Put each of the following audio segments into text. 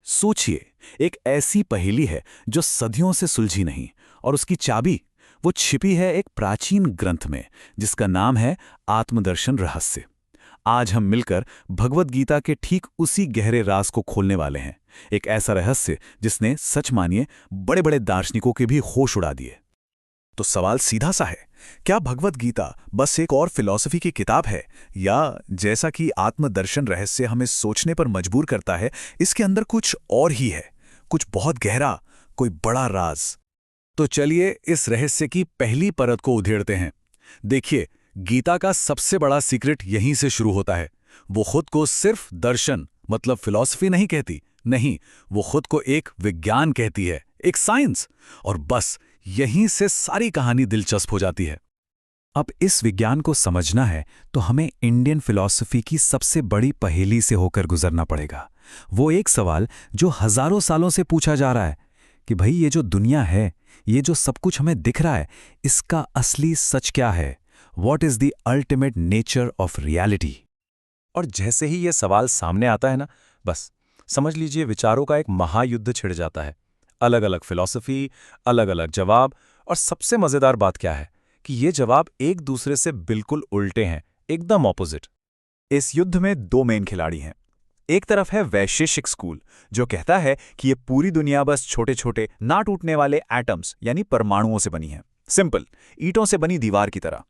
सोचिए, एक ऐसी पहेली है जो सदियों से सुलझी नहीं, और उसकी चाबी वो छिपी है एक प्राचीन ग्रंथ में जिसका नाम है आत्मदर्शन रहस्य। आज हम मिलकर भगवत गीता के ठीक उसी गहरे राज को खोलने वाले हैं। एक ऐसा रहस्य जिसने, सच मानिए, बड़े बड़े दार्शनिकों के भी होश उड़ा दिए। तो सवाल सीधा सा है, क्या भगवत गीता बस एक और फिलॉसफी की किताब है, या जैसा कि आत्मदर्शन रहस्य हमें सोचने पर मजबूर करता है, इसके अंदर कुछ और ही है, कुछ बहुत गहरा, कोई बड़ा राज। तो चलिए इस रहस्य की पहली परत को उधेड़ते हैं। देखिए, गीता का सबसे बड़ा सीक्रेट यहीं से शुरू होता है। वो खुद को सिर्फ दर्शन मतलब फिलॉसफी नहीं कहती, नहीं, वो खुद को एक विज्ञान कहती है, एक साइंस। और बस यहीं से सारी कहानी दिलचस्प हो जाती है। अब इस विज्ञान को समझना है तो हमें इंडियन फिलॉसफी की सबसे बड़ी पहेली से होकर गुजरना पड़ेगा। वो एक सवाल जो हजारों सालों से पूछा जा रहा है कि भाई, ये जो दुनिया है, ये जो सब कुछ हमें दिख रहा है, इसका असली सच क्या है? What is the ultimate nature of reality? और जैसे ही ये सवाल सामने आता है ना, बस समझ लीजिए विचारों का एक महायुद्ध छिड़ जाता है। अलग अलग फिलॉसफी, अलग अलग जवाब, और सबसे मजेदार बात क्या है कि ये जवाब एक दूसरे से बिल्कुल उल्टे हैं, एकदम ऑपोजिट। इस युद्ध में दो मेन खिलाड़ी हैं। एक तरफ है वैशेषिक स्कूल, जो कहता है कि ये पूरी दुनिया बस छोटे छोटे ना टूटने वाले एटम्स यानी परमाणुओं से बनी है, सिंपल, ईंटों से बनी दीवार की तरह।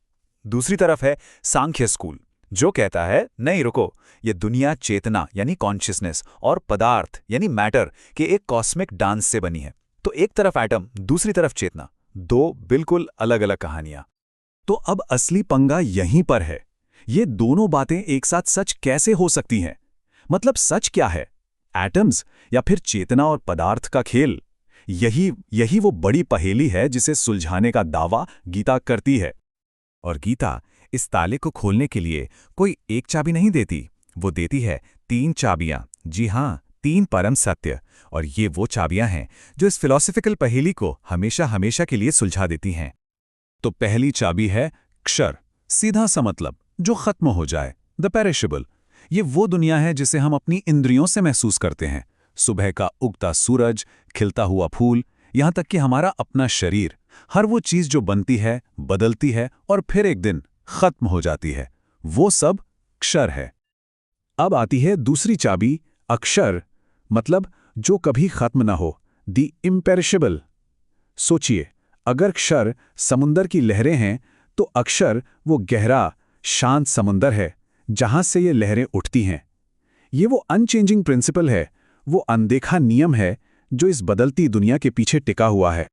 दूसरी तरफ है सांख्य स्कूल, जो कहता है नहीं रुको, ये दुनिया चेतना यानी कॉन्शियसनेस और पदार्थ यानी मैटर के एक कॉस्मिक डांस से बनी है। तो एक तरफ एटम, दूसरी तरफ चेतना, दो बिल्कुल अलग अलग कहानियां। तो अब असली पंगा यहीं पर है। ये दोनों बातें एक साथ सच कैसे हो सकती हैं? मतलब सच क्या है, एटम्स या फिर चेतना और पदार्थ का खेल? यही वो बड़ी पहेली है जिसे सुलझाने का दावा गीता करती है। और गीता इस ताले को खोलने के लिए कोई एक चाबी नहीं देती, वो देती है 3 चाबियां। जी हाँ, 3 परम सत्य। और ये वो चाबियां हैं जो इस फिलॉसफिकल पहेली को हमेशा हमेशा के लिए सुलझा देती हैं। तो पहली चाबी है क्षर, सीधा सा मतलब जो खत्म हो जाए, द पेरिशेबल। ये वो दुनिया है जिसे हम अपनी इंद्रियों से महसूस करते हैं। सुबह का उगता सूरज, खिलता हुआ फूल, यहां तक कि हमारा अपना शरीर, हर वो चीज जो बनती है, बदलती है और फिर एक दिन खत्म हो जाती है, वो सब क्षर है। अब आती है दूसरी चाबी, अक्षर, मतलब जो कभी खत्म ना हो, द इम्पेरिशेबल। सोचिए, अगर क्षर समुंदर की लहरें हैं, तो अक्षर वो गहरा, शांत समुंदर है जहां से ये लहरें उठती हैं। ये वो अनचेंजिंग प्रिंसिपल है, वो अनदेखा नियम है जो इस बदलती दुनिया के पीछे टिका हुआ है।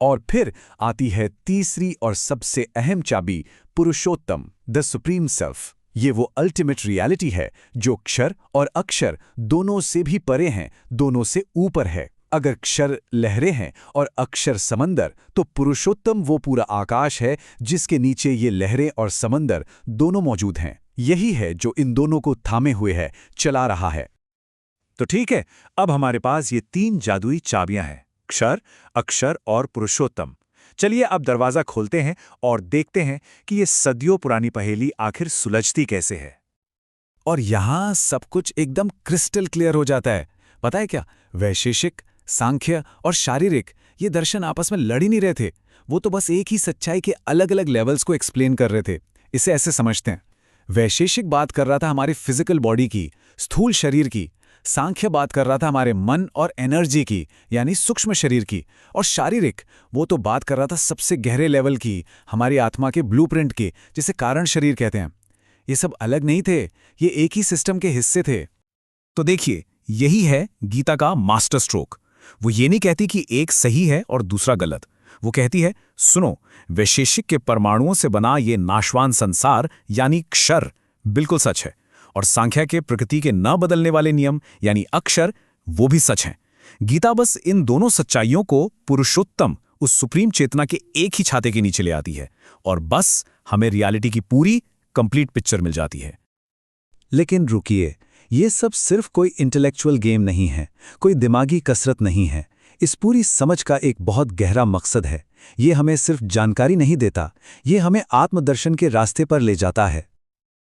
और फिर आती है तीसरी और सबसे अहम चाबी, पुरुषोत्तम, द सुप्रीम सेल्फ। ये वो अल्टीमेट रियलिटी है जो क्षर और अक्षर दोनों से भी परे हैं, दोनों से ऊपर है। अगर क्षर लहरें हैं और अक्षर समंदर, तो पुरुषोत्तम वो पूरा आकाश है जिसके नीचे ये लहरें और समंदर दोनों मौजूद हैं। यही है जो इन दोनों को थामे हुए है, चला रहा है। तो ठीक है, अब हमारे पास ये 3 जादुई चाबियां हैं, क्षर, अक्षर और पुरुषोत्तम। चलिए अब दरवाजा खोलते हैं और देखते हैं कि ये सदियों पुरानी पहेली आखिर सुलझती कैसे है। और यहां सब कुछ एकदम क्रिस्टल क्लियर हो जाता है। पता है क्या, वैशेषिक, सांख्य और शारीरिक ये दर्शन आपस में लड़ ही नहीं रहे थे। वो तो बस एक ही सच्चाई के अलग अलग लेवल्स को एक्सप्लेन कर रहे थे। इसे ऐसे समझते हैं, वैशेषिक बात कर रहा था हमारी फिजिकल बॉडी की, स्थूल शरीर की। सांख्य बात कर रहा था हमारे मन और एनर्जी की, यानी सूक्ष्म शरीर की। और शारीरिक, वो तो बात कर रहा था सबसे गहरे लेवल की, हमारी आत्मा के ब्लूप्रिंट की, जिसे कारण शरीर कहते हैं। ये सब अलग नहीं थे, ये एक ही सिस्टम के हिस्से थे। तो देखिए, यही है गीता का मास्टर स्ट्रोक। वो ये नहीं कहती कि एक सही है और दूसरा गलत। वो कहती है, सुनो, वैशेषिक के परमाणुओं से बना ये नाशवान संसार यानी क्षर बिल्कुल सच है, और सांख्य के प्रकृति के न बदलने वाले नियम यानी अक्षर, वो भी सच हैं। गीता बस इन दोनों सच्चाइयों को पुरुषोत्तम, उस सुप्रीम चेतना के एक ही छाते के नीचे ले आती है, और बस हमें रियलिटी की पूरी कंप्लीट पिक्चर मिल जाती है। लेकिन रुकिए, ये सब सिर्फ कोई इंटेलेक्चुअल गेम नहीं है, कोई दिमागी कसरत नहीं है। इस पूरी समझ का एक बहुत गहरा मकसद है। ये हमें सिर्फ जानकारी नहीं देता, ये हमें आत्मदर्शन के रास्ते पर ले जाता है।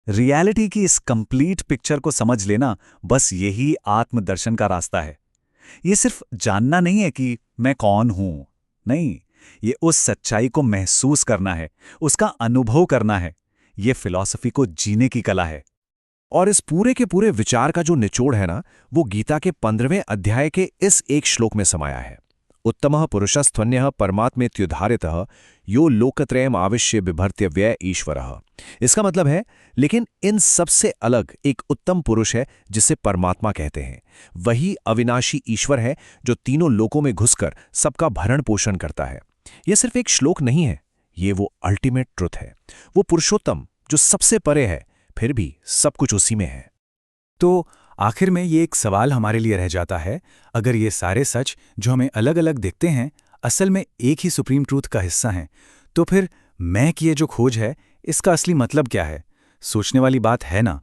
रियलिटी की इस कंप्लीट पिक्चर को समझ लेना, बस यही आत्मदर्शन का रास्ता है। ये सिर्फ जानना नहीं है कि मैं कौन हूं, नहीं, ये उस सच्चाई को महसूस करना है, उसका अनुभव करना है। ये फिलॉसफी को जीने की कला है। और इस पूरे के पूरे विचार का जो निचोड़ है ना, वो गीता के 15वें अध्याय के इस एक श्लोक में समाया है। उत्तमः पुरुषस्त्वन्यः परमात्मेत्युद्धारितः यो लोकत्रयम् आविश्य बिभर्त्य व्यय ईश्वरः। इसका मतलब है, लेकिन इन सबसे अलग एक उत्तम पुरुष है जिसे परमात्मा कहते हैं। वही अविनाशी ईश्वर है जो तीनों लोकों में घुसकर सबका भरण पोषण करता है। यह सिर्फ एक श्लोक नहीं है, ये वो अल्टीमेट ट्रुथ है, वो पुरुषोत्तम जो सबसे परे है, फिर भी सब कुछ उसी में है। तो आखिर में ये एक सवाल हमारे लिए रह जाता है, अगर ये सारे सच जो हमें अलग अलग दिखते हैं असल में एक ही सुप्रीम ट्रूथ का हिस्सा हैं, तो फिर मैं की ये जो खोज है इसका असली मतलब क्या है? सोचने वाली बात है ना।